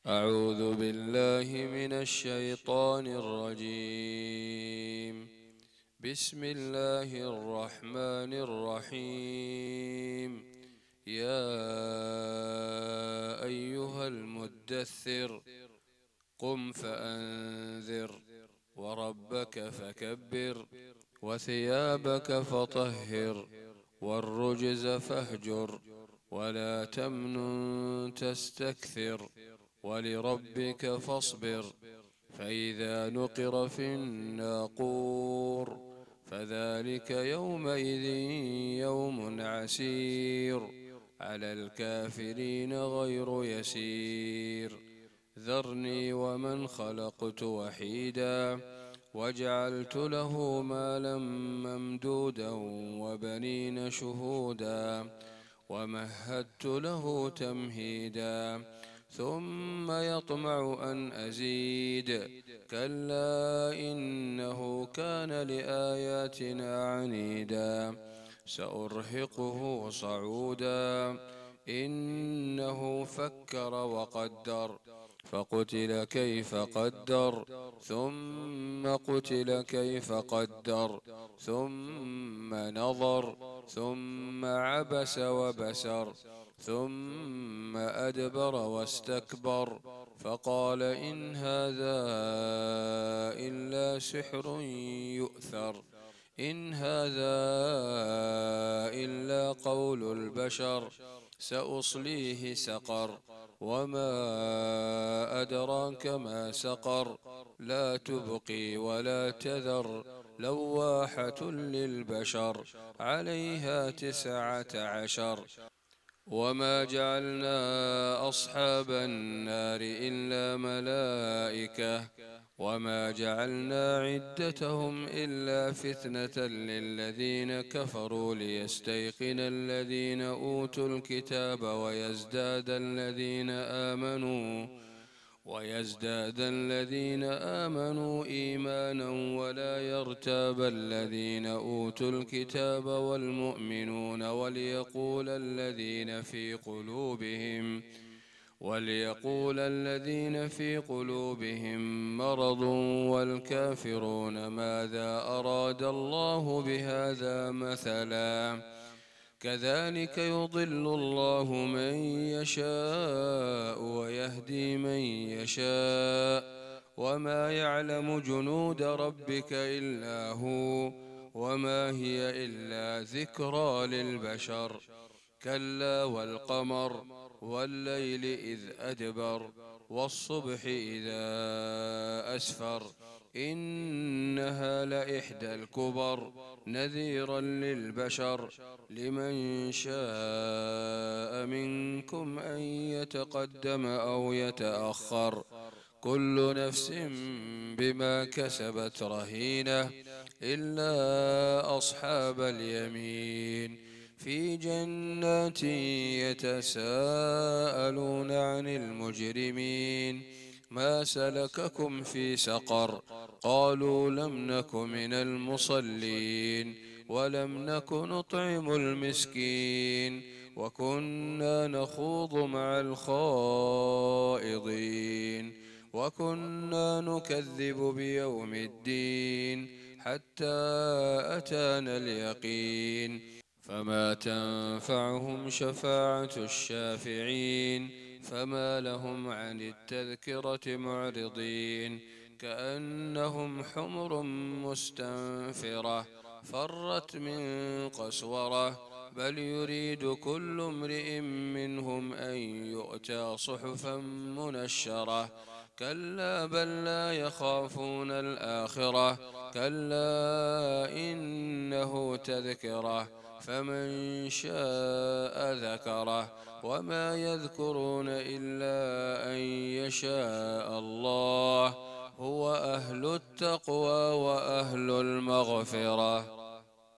أعوذ بالله من الشيطان الرجيم. بسم الله الرحمن الرحيم. يا أيها المدثر قم فأنذر وربك فكبر وثيابك فطهر والرجز فاهجر ولا تمنن تستكثر ولربك فاصبر. فإذا نقر في الناقور فذلك يومئذ يوم عسير على الكافرين غير يسير. ذرني ومن خلقت وحيدا وجعلت له مالا ممدودا وبنين شهودا ومهدت له تمهيدا ثم يطمع أن أزيد. كلا إنه كان لآياتنا عنيدا سأرهقه صعودا. إنه فكر وقدر فقتل كيف قدر ثم قتل كيف قدر ثم نظر ثم عبس وبسر ثم أدبر واستكبر فقال إن هذا إلا سحر يؤثر. إن هذا إلا قول البشر سأصليه سقر وما أدراك ما سقر. لا تبقي ولا تذر لواحة للبشر عليها 19. وما جعلنا أصحاب النار إلا ملائكة وما جعلنا عدتهم إلا فتنة للذين كفروا ليستيقن الذين أوتوا الكتاب ويزداد الذين آمنوا إيمانا ولا يرتاب الذين أوتوا الكتاب والمؤمنون وليقول الذين في قلوبهم مرض والكافرون ماذا أراد الله بهذا مثلا. كذلك يضل الله من يشاء ويهدي من يشاء وما يعلم جنود ربك إلا هو وما هي إلا ذكرى للبشر. كلا والقمر والليل إذ أدبر والصبح إذا أسفر إنها لإحدى الكبر نذيرا للبشر لمن شاء منكم أن يتقدم أو يتأخر. كل نفس بما كسبت رهينة إلا أصحاب اليمين في جنات يتساءلون عن المجرمين ما سلككم في سقر قالوا لم نك من المصلين ولم نك نطعم المسكين وكنا نخوض مع الخائضين وكنا نكذب بيوم الدين حتى أتانا اليقين فما تنفعهم شفاعة الشافعين. فما لهم عن التذكرة معرضين كأنهم حمر مستنفرة فرت من قسورة بل يريد كل امرئ منهم أن يؤتى صحفا منشرة. كلا بل لا يخافون الآخرة. كلا إنه تذكرة فمن شاء ذكره وما يذكرون إلا أن يشاء الله هو أهل التقوى وأهل المغفرة.